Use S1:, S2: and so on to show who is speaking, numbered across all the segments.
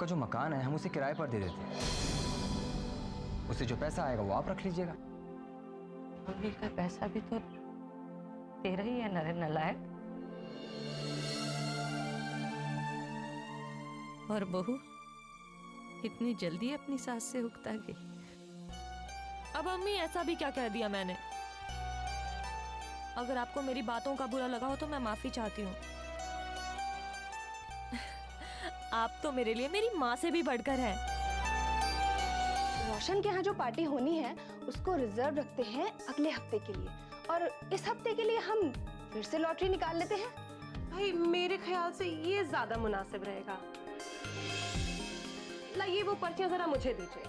S1: जो मकान है हम उसे किराए पर दे देते हैं, उससे जो पैसा आएगा वो आप रख लीजिएगा।
S2: मम्मी का पैसा भी तो तेरा ही है नरे नलायक। और बहू इतनी जल्दी अपनी सास से उकता गई।
S3: अब अम्मी ऐसा भी क्या कह दिया मैंने? अगर आपको मेरी बातों का बुरा लगा हो तो मैं माफी चाहती हूँ। आप तो मेरे लिए मेरी माँ से भी बढ़कर हैं।
S4: रोशन के यहाँ जो पार्टी होनी है उसको रिजर्व रखते हैं अगले हफ्ते के लिए, और इस हफ्ते के लिए हम फिर से लॉटरी निकाल लेते हैं।
S5: भाई मेरे ख्याल से ये ज्यादा मुनासिब रहेगा। लाइए वो पर्चियां जरा मुझे दीजिए।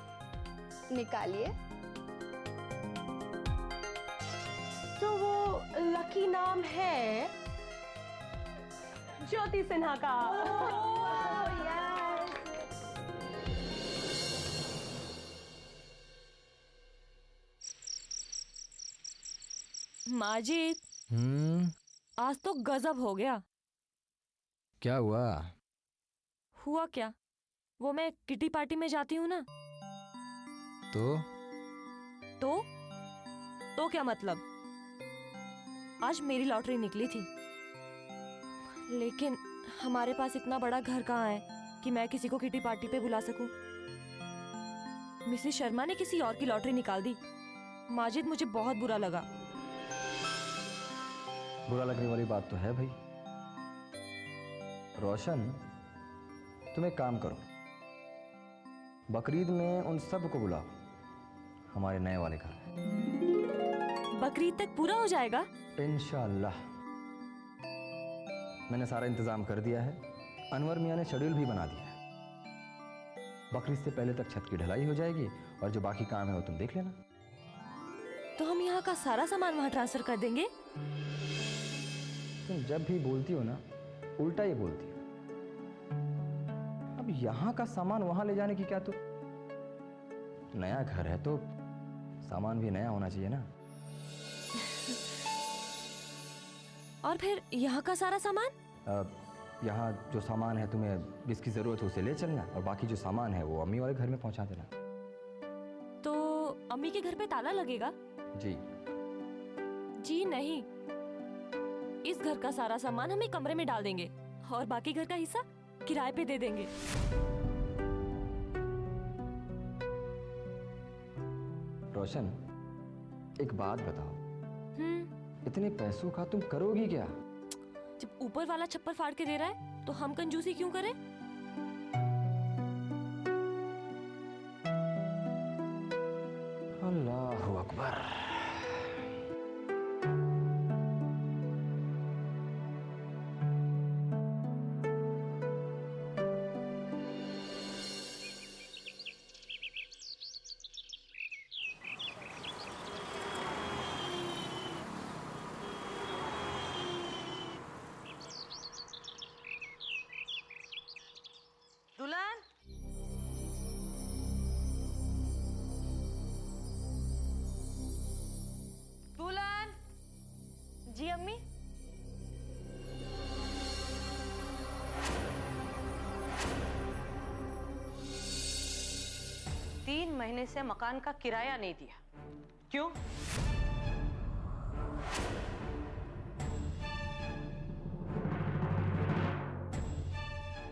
S4: निकालिए।
S5: तो वो लकी नाम है ज्योति सिन्हा का।
S3: माजिद, आज तो गजब हो गया।
S1: क्या हुआ?
S3: हुआ क्या? वो मैं किटी पार्टी में जाती हूँ ना। तो क्या मतलब? आज मेरी लॉटरी निकली थी, लेकिन हमारे पास इतना बड़ा घर कहाँ है कि मैं किसी को किटी पार्टी पे बुला सकूं। मिसेस शर्मा ने किसी और की लॉटरी निकाल दी। माजिद, मुझे बहुत बुरा लगा।
S1: बुरा लगने वाली बात तो है भाई। रोशन, तुम एक काम करो, बकरीद में उन सब को बुलाओ हमारे नए वाले घर।
S3: बकरीद तक पूरा हो जाएगा
S1: इंशाअल्लाह। मैंने सारा इंतजाम कर दिया है। अनवर मियाँ ने शेड्यूल भी बना दिया है। बकरीद से पहले तक छत की ढलाई हो जाएगी और जो बाकी काम है वो तुम देख लेना।
S3: तो हम यहाँ का सारा सामान वहाँ ट्रांसफर कर देंगे।
S1: तुम जब भी बोलती हो ना उल्टा ही बोलती हो। अब यहाँ का सामान वहां ले जाने की क्या, तो नया घर है तो सामान भी नया होना चाहिए ना।
S3: और फिर यहाँ का सारा सामान?
S1: यहाँ जो सामान है तुम्हें जिसकी जरूरत है उसे ले चलना, और बाकी जो सामान है वो अम्मी वाले घर में पहुंचा देना।
S3: तो अम्मी के घर पे ताला लगेगा? जी नहीं, इस घर का सारा सामान हम एक कमरे में डाल देंगे और बाकी घर का हिस्सा किराए पे दे देंगे।
S1: रोशन, एक बात बताओ, इतने पैसों का तुम करोगी क्या?
S3: जब ऊपर वाला छप्पर फाड़ के दे रहा है तो हम कंजूसी क्यों करें?
S1: अल्लाहु अकबर।
S2: दुल्हन, दुल्हन।
S3: जी अम्मी।
S2: तीन महीने से मकान का किराया नहीं दिया, क्यों?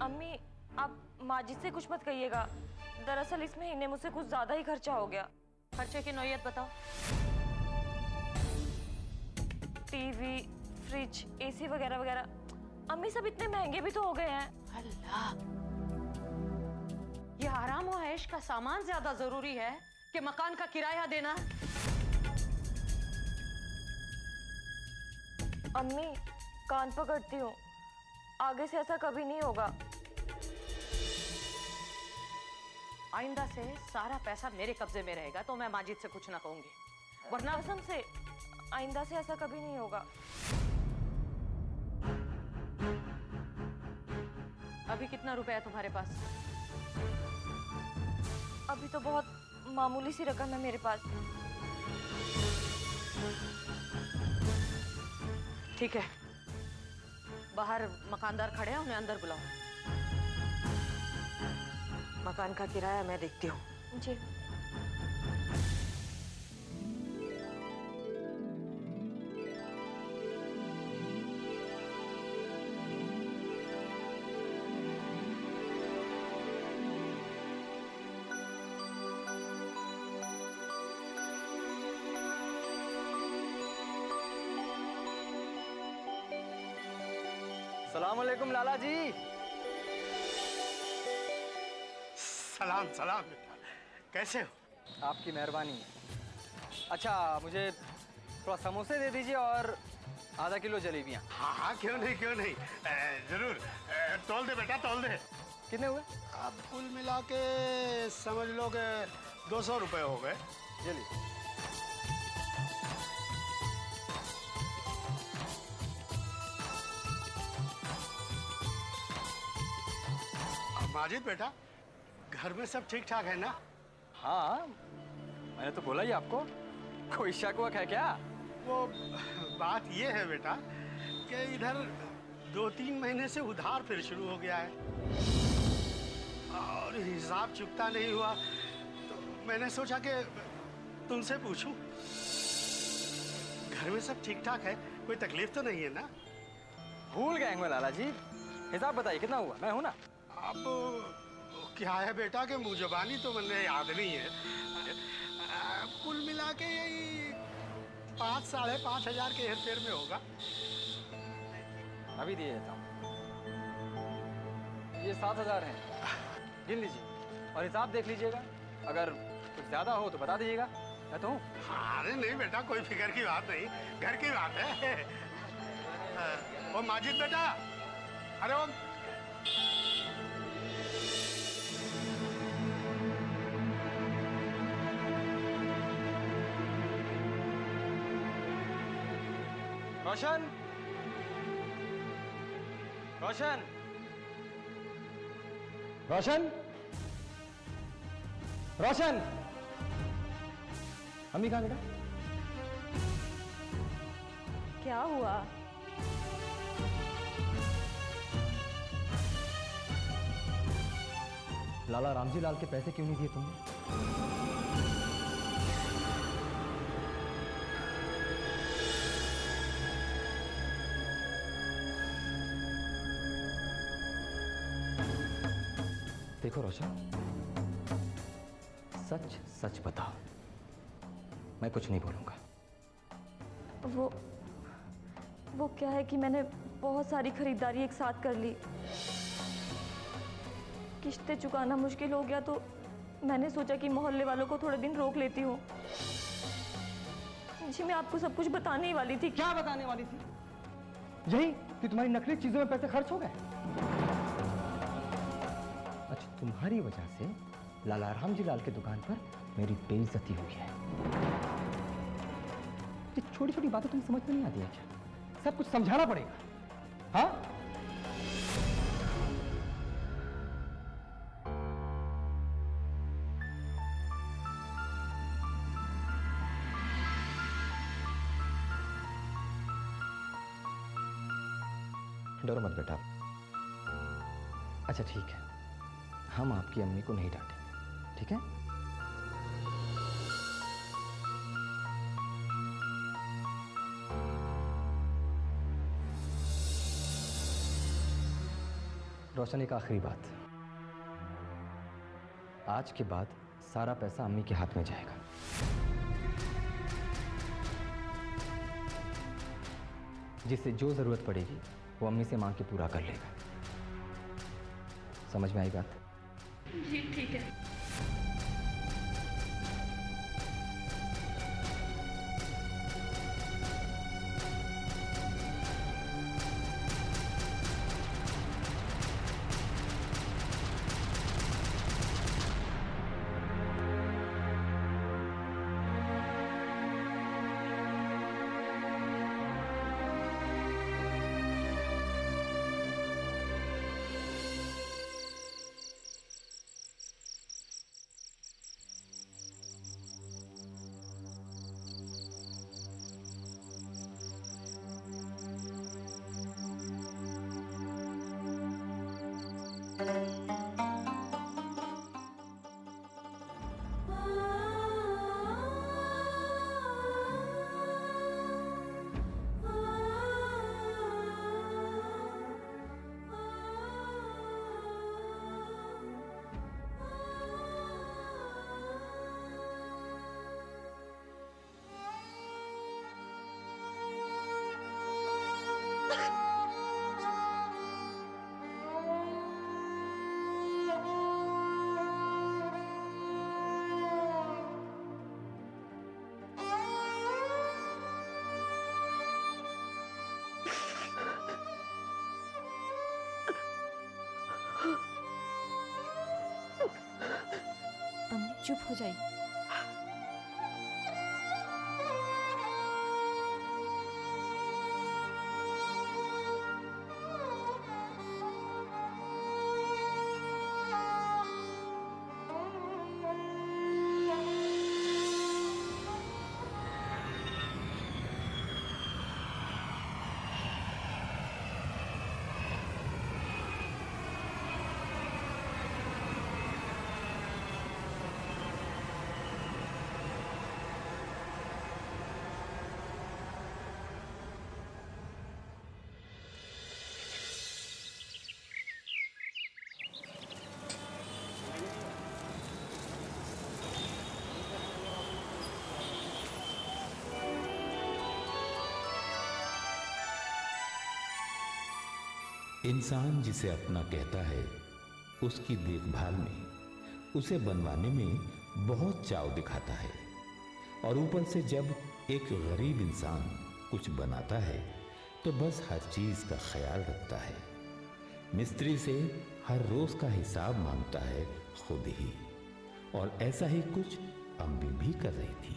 S3: अम्मी, आप माजिद से कुछ मत कहिएगा। दरअसल इस महीने मुझसे कुछ ज्यादा ही खर्चा हो गया।
S2: खर्चे की नौयत बताओ।
S3: टीवी, फ्रिज, एसी वगैरह वगैरह। अम्मी, सब इतने महंगे भी तो हो गए हैं।
S2: अल्लाह, ये आराम और ऐश का सामान ज्यादा जरूरी है कि मकान का किराया देना।
S3: अम्मी, कान पकड़ती हूँ, आगे से ऐसा कभी नहीं होगा।
S2: आइंदा से सारा पैसा मेरे कब्जे में रहेगा तो मैं माजिद से कुछ ना कहूंगी, वरना
S3: कसम से आइंदा से ऐसा कभी नहीं होगा।
S2: अभी कितना रुपया है तुम्हारे पास?
S3: अभी तो बहुत मामूली सी रकम है मेरे पास।
S2: ठीक है, बाहर मकानदार खड़े हैं, उन्हें अंदर बुलाओ। मकान का किराया मैं देखती हूँ।
S4: जी।
S1: सलाम अलैकुम लाला जी।
S6: सलाम सलाम बेटा, कैसे हो?
S1: आपकी मेहरबानी है। अच्छा, मुझे थोड़ा समोसे दे दीजिए और आधा किलो जलेबियाँ।
S6: हाँ हाँ, क्यों नहीं क्यों नहीं, जरूर। तोल दे बेटा, तोल दे।
S1: कितने हुए?
S6: अब कुल मिला के समझ लो कि 200 रुपए हो गए।
S1: चलिए।
S6: माजिद बेटा, घर में सब ठीक ठाक है ना?
S1: हाँ, मैंने तो बोला ही आपको। कोई शक वक है क्या?
S6: वो बात ये है बेटा कि इधर 2-3 महीने से उधार फिर शुरू हो गया है और हिसाब चुकता नहीं हुआ, तो मैंने सोचा कि तुमसे पूछूं। घर में सब ठीक ठाक है, कोई तकलीफ तो नहीं है ना?
S1: भूल गए होंगे लाला जी। हिसाब बताइए कितना हुआ, मैं हूं ना।
S6: अब क्या है बेटा कि मुँह जबानी तो मुझे याद नहीं है। कुल मिला के यही 5-5.5 हजार के हेर फेर में होगा।
S1: अभी दिए देता हूँ। ये 7,000 हैं, गिन लीजिए और हिसाब देख लीजिएगा। अगर कुछ ज्यादा हो तो बता दीजिएगा, मैं तो हूँ।
S6: अरे नहीं बेटा, कोई फिक्र की बात नहीं, घर की बात है। ओ माजिद बेटा, अरे वो
S1: रोशन, रोशन, रोशन, रोशन। अम्मी कहाँ बेटा?
S3: क्या हुआ?
S1: लाला रामजी लाल के पैसे क्यों नहीं दिए तुमने? देखो रोशन, सच सच बताओ, मैं कुछ नहीं बोलूंगा।
S3: वो क्या है कि मैंने बहुत सारी खरीदारी एक साथ कर ली। किस्तें चुकाना मुश्किल हो गया तो मैंने सोचा कि मोहल्ले वालों को थोड़े दिन रोक लेती हूँ। जी मैं आपको सब कुछ बताने ही वाली थी।
S1: क्या बताने वाली थी? यही कि तुम्हारी नकली चीजों में पैसे खर्च हो गए। अच्छा, तुम्हारी वजह से लाला रामजी लाल की दुकान पर मेरी बेइज्जती हुई है। ये छोटी छोटी बातें तुम्हें समझ में नहीं आती है क्या? सब कुछ समझाना पड़ेगा। हाँ, डरो मत बेटा। अच्छा ठीक है, हम आपकी अम्मी को नहीं डांटेंगे, ठीक है? रोशन, एक आखिरी बात, आज के बाद सारा पैसा अम्मी के हाथ में जाएगा। जिससे जो जरूरत पड़ेगी वो अम्मी से मांग के पूरा कर लेगा। समझ में आई बात?
S3: जी ठीक है। चुप हो जाइए।
S7: इंसान जिसे अपना कहता है, उसकी देखभाल में, उसे बनवाने में बहुत चाव दिखाता है। और ऊपर से जब एक गरीब इंसान कुछ बनाता है तो बस हर चीज का ख्याल रखता है। मिस्त्री से हर रोज का हिसाब मांगता है खुद ही। और ऐसा ही कुछ अम्मी भी कर रही थी।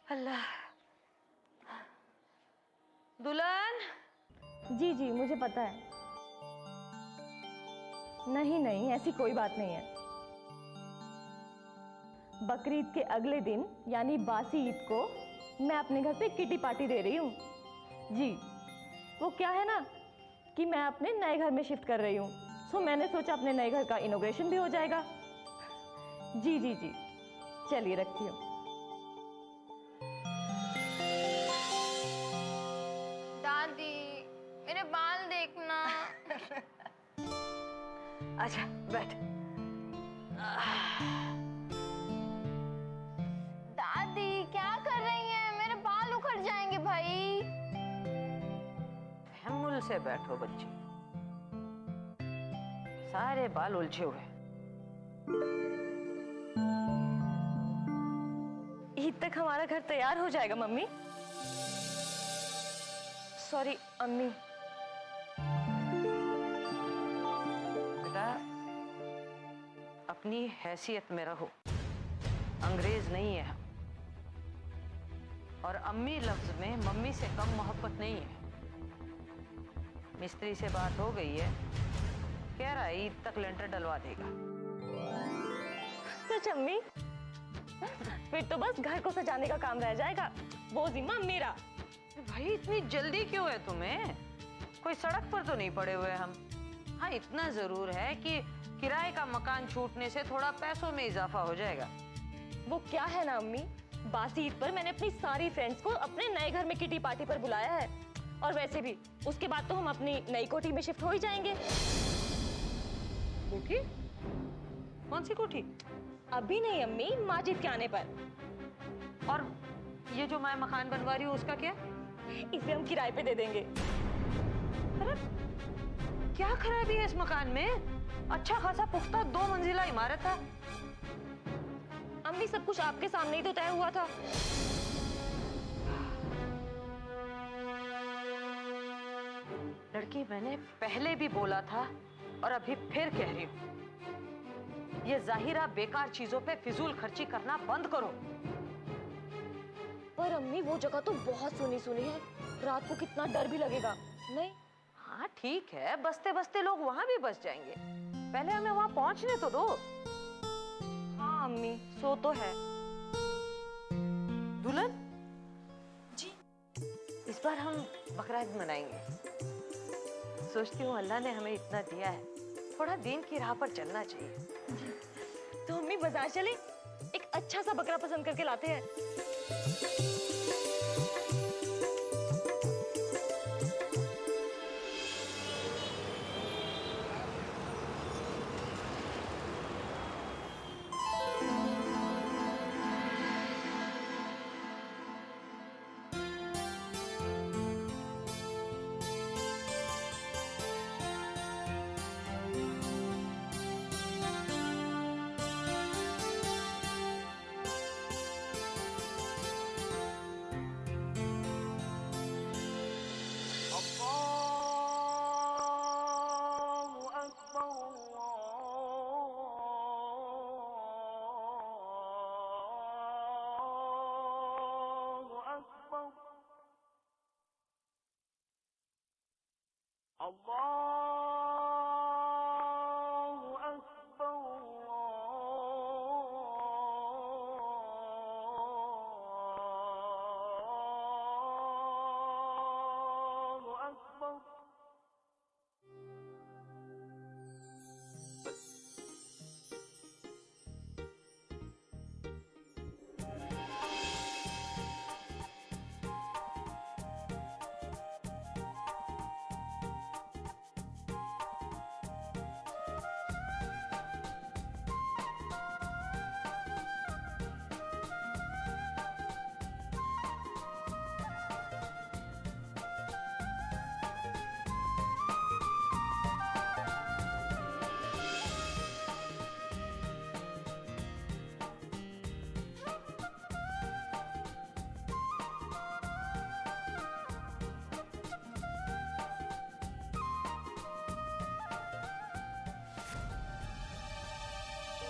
S2: अल्लाह। दुल्हन।
S3: जी जी मुझे पता है। नहीं नहीं, ऐसी कोई बात नहीं है। बकरीद के अगले दिन यानी बासी ईद को मैं अपने घर पे किटी पार्टी दे रही हूँ। जी, वो क्या है ना कि मैं अपने नए घर में शिफ्ट कर रही हूँ, सो मैंने सोचा अपने नए घर का इनॉग्रेशन भी हो जाएगा। जी जी जी, चलिए रखती हूँ।
S4: दादी मेरे बाल देखना।
S2: अच्छा बैठ।
S4: दादी क्या कर रही हैं? मेरे बाल उखड़ जाएंगे भाई।
S2: तहम्मुल से बैठो बच्ची, सारे बाल उलझे हुए।
S3: ईद तक हमारा घर तैयार हो जाएगा मम्मी। सॉरी अम्मी।
S2: बेटा अपनी हैसियत में रहो, अंग्रेज नहीं है। और अम्मी लफ्ज में मम्मी से कम मोहब्बत नहीं है। मिस्त्री से बात हो गई है, कह रहा है ईद तक लेंटर डलवा देगा।
S3: सच अम्मी? फिर तो बस घर को सजाने का काम रह जाएगा, वो जिम्मा मेरा।
S2: भाई इतनी जल्दी क्यों है तुम्हें? कोई सड़क पर तो नहीं पड़े हुए हम। हाँ इतना जरूर है कि किराए का मकान छूटने से थोड़ा पैसों में इजाफा हो जाएगा।
S3: वो क्या है ना अम्मी, बासी ईद पर मैंने अपनी सारी फ्रेंड्स को अपने नए घर में किटी पार्टी पर बुलाया है। और वैसे भी उसके बाद तो हम अपनी नई कोठी में शिफ्ट हो ही जाएंगे।
S2: कोठी? कौन सी कोठी?
S3: अभी नहीं अम्मी, माजिद के आने पर।
S2: और ये जो मैं मकान बनवा रही हूँ उसका क्या?
S3: इसे हम किराए पे दे देंगे।
S2: अरे क्या खराबी है इस मकान में? अच्छा खासा पुख्ता 2 मंजिला इमारत है।
S3: अम्मी सब कुछ आपके सामने ही तो तय हुआ था।
S2: लड़की मैंने पहले भी बोला था और अभी फिर कह रही हूँ, ये जाहिरा बेकार चीजों पे फिजूल खर्ची करना बंद करो।
S3: पर अम्मी वो जगह तो बहुत सुनी सुनी है, रात को कितना डर भी लगेगा। नहीं?
S2: हाँ ठीक है, बसते बसते लोग वहां भी बस जाएंगे, पहले हमें वहां पहुंचने तो दो।
S3: हाँ अम्मी, सो तो है।
S2: दुल्हन
S3: जी?
S2: इस बार हम बकरीद मनाएंगे। सोचती हूँ अल्लाह ने हमें इतना दिया है, थोड़ा दीन की राह पर चलना चाहिए।
S3: तो अम्मी बाजार चले, एक अच्छा सा बकरा पसंद करके लाते हैं।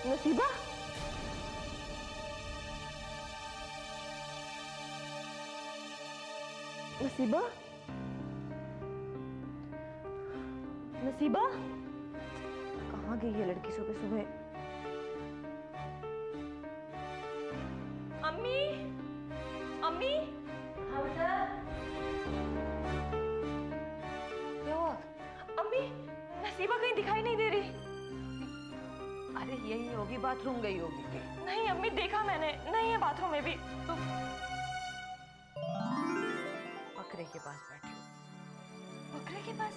S3: नसीबा, नसीबा, नसीबा, कहाँ गई ये लड़की सुबह सुबह? अम्मी, अम्मी, हाँ बेटा, क्या हुआ? अम्मी, नसीबा कहीं दिखाई नहीं दे रही।
S2: अरे यही होगी, बाथरूम गई होगी कि?
S3: नहीं अम्मी, देखा मैंने, नहीं है बाथरूम में भी। तो
S2: बकरे के पास बैठी हो।
S3: बकरे के पास?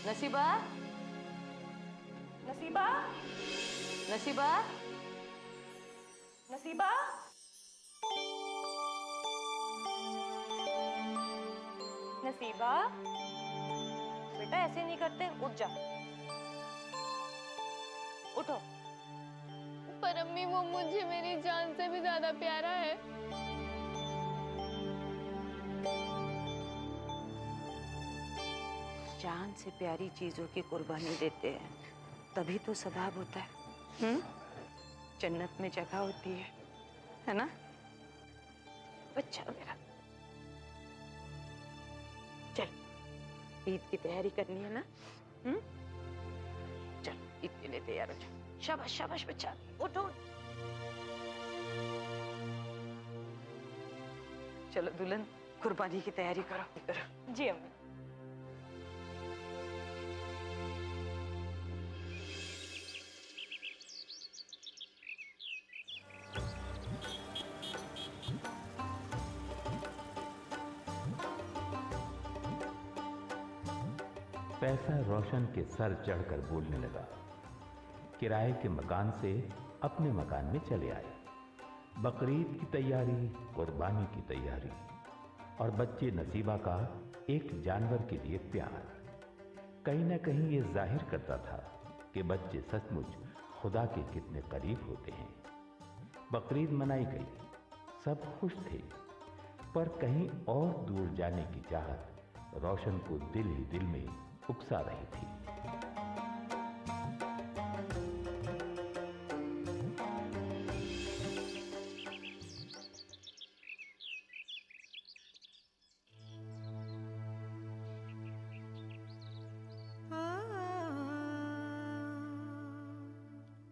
S2: नसीबा,
S3: नसीबा,
S2: नसीबा,
S3: नसीबा, नसीबा, बेटा ऐसे नहीं करते, उठ जा, उठो।
S8: पर अम्मी वो मुझे मेरी जान से भी ज्यादा प्यारा है।
S2: जान से प्यारी चीजों की कुर्बानी देते हैं, तभी तो सवाब होता है। जन्नत में जगह होती है ना बच्चा मेरा। चल ईद की तैयारी करनी है ना? चल ईद के लिए तैयार हो जा। शाबाश शाबाश बच्चा, उठो। चलो दुल्हन, कुर्बानी की तैयारी करो।
S3: जी अम्मी।
S7: पैसा रोशन के सर चढ़कर बोलने लगा। किराए के मकान से अपने मकान में चले आए। बकरीद की तैयारी, कुर्बानी की तैयारी और बच्चे नसीबा का एक जानवर के लिए प्यार कहीं ना कहीं ये जाहिर करता था कि बच्चे सचमुच खुदा के कितने करीब होते हैं। बकरीद मनाई गई, सब खुश थे, पर कहीं और दूर जाने की चाहत रोशन को दिल ही दिल में उकसा रही थी।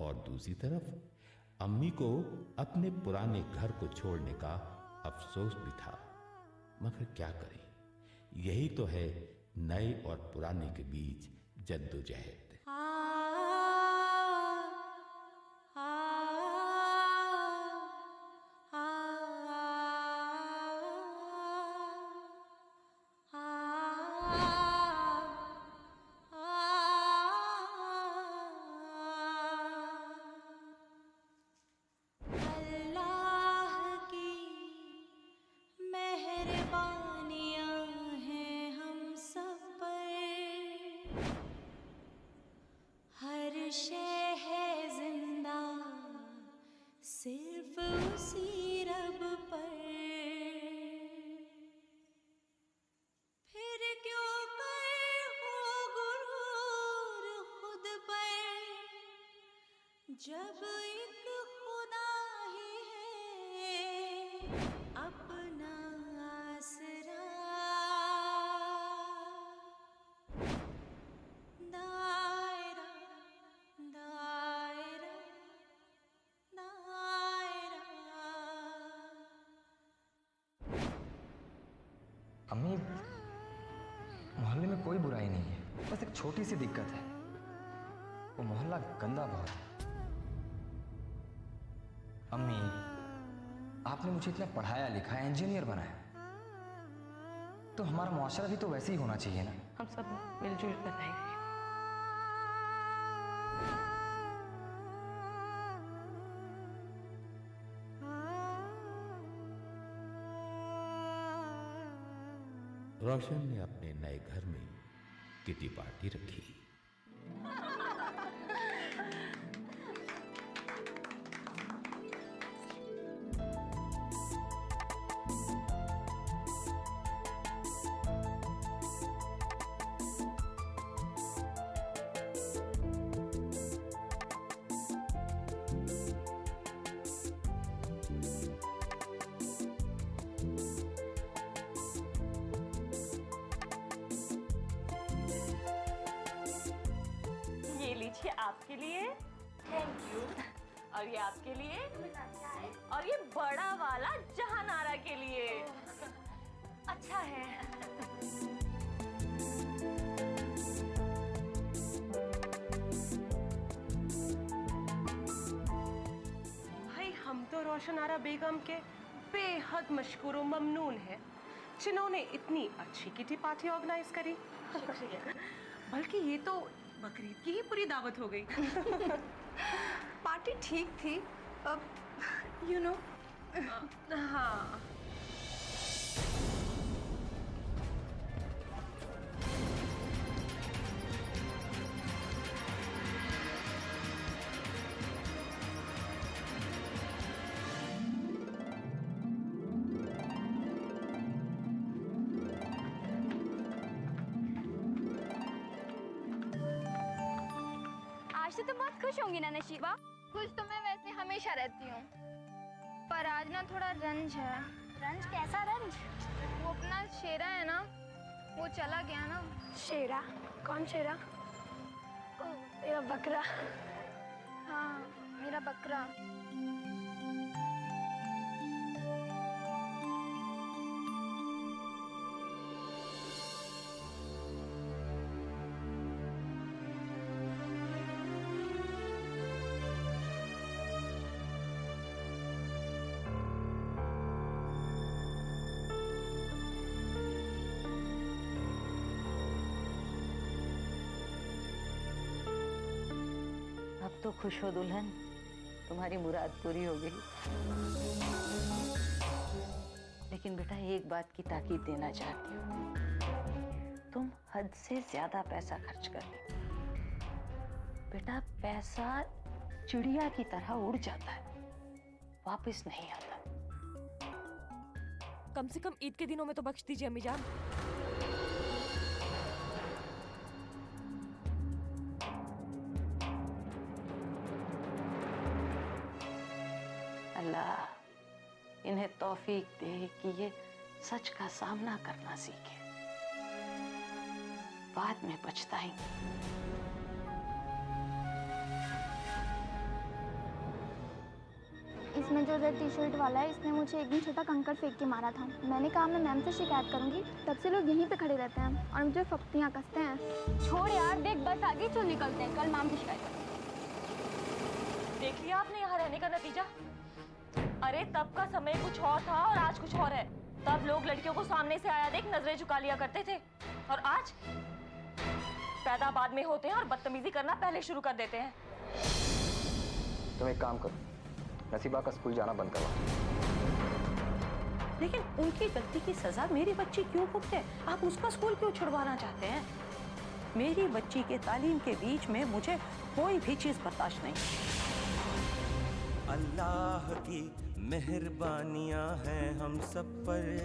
S7: और दूसरी तरफ अम्मी को अपने पुराने घर को छोड़ने का अफसोस भी था, मगर क्या करें, यही तो है नए और पुराने के बीच जद्दोजहद।
S9: सिर्फ उसी रब पर, फिर क्यों कर हो गुरूर खुद पर, जब एक खुदा ही है अपना आसरा।
S1: बस एक छोटी सी दिक्कत है, वो मोहल्ला गंदा बहुत है। अम्मी, आपने मुझे इतना पढ़ाया लिखाया, इंजीनियर बनाया, तो हमारा मुआशरा भी तो वैसे ही होना चाहिए ना।
S2: हम सब मिलजुल कर रहेंगे।
S7: रोशन ने अपने नए घर में किटी पार्टी रखी।
S3: ये लीजिए आपके लिए, थैंक यू। और ये आपके लिए, और ये बड़ा वाला जहानारा के लिए। अच्छा है।
S5: भाई हम तो रोशन आरा बेगम के बेहद मशकूर व ममनून हैं, जिन्होंने इतनी अच्छी किटी पार्टी ऑर्गेनाइज करी। बल्कि ये तो बकरीद की ही पूरी दावत हो गई।
S4: पार्टी ठीक थी, अब यू नो।
S5: हाँ,
S8: आज से तो बहुत खुश होंगी ना नशीबा? खुश तो मैं वैसे हमेशा रहती हूँ, पर आज ना थोड़ा रंज है। रंज? कैसा रंज? वो अपना शेरा है ना, वो चला गया ना।
S4: शेरा? कौन शेरा? तेरा बकरा?
S8: हाँ, मेरा बकरा।
S2: अब तो खुश हो दुल्हन, तुम्हारी मुराद पूरी हो गई। लेकिन बेटा एक बात की ताकीद देना चाहती हूँ, तुम हद से ज्यादा पैसा खर्च कर रही हो। बेटा पैसा चिड़िया की तरह उड़ जाता है, वापस नहीं आता।
S3: कम से कम ईद के दिनों में तो बख्श दीजिए अम्मी जान।
S2: अल्लाह इन्हें तौफीक दे कि ये सच का सामना करना सीखे, बाद में पछताएंगे।
S8: इसमें जो रेड टी शर्ट वाला है, इसने मुझे एक दिन छोटा कंकड़ फेंक के मारा था। मैंने कहा मैं मैम से शिकायत करूंगी, तब से लोग यहीं पे खड़े रहते हैं और मुझे फप्तियाँ कसते हैं। छोड़ यार, देख बस आगे चल निकलते हैं, कल मैम से शिकायत करूंगी।
S3: देख लिया आपने यहाँ रहने का नतीजा? अरे तब का समय कुछ और था और आज कुछ और है। तब लोग लड़कियों को सामने से आया देख नजरें झुका लिया करते थे, और आज पैदा बाद में होते हैं और बदतमीजी करना पहले शुरू कर देते हैं।
S1: तुम एक काम करो, नसीबा का स्कूल जाना बंद करवा।
S2: लेकिन उनकी गलती की सजा मेरी बच्ची क्यों भुगते? आप उसका स्कूल क्यों छुड़वाना चाहते हैं? मेरी बच्ची के तालीम के बीच में मुझे कोई भी चीज बर्दाश्त नहीं।
S10: अल्लाह की मेहरबानियां हैं हम सब पर।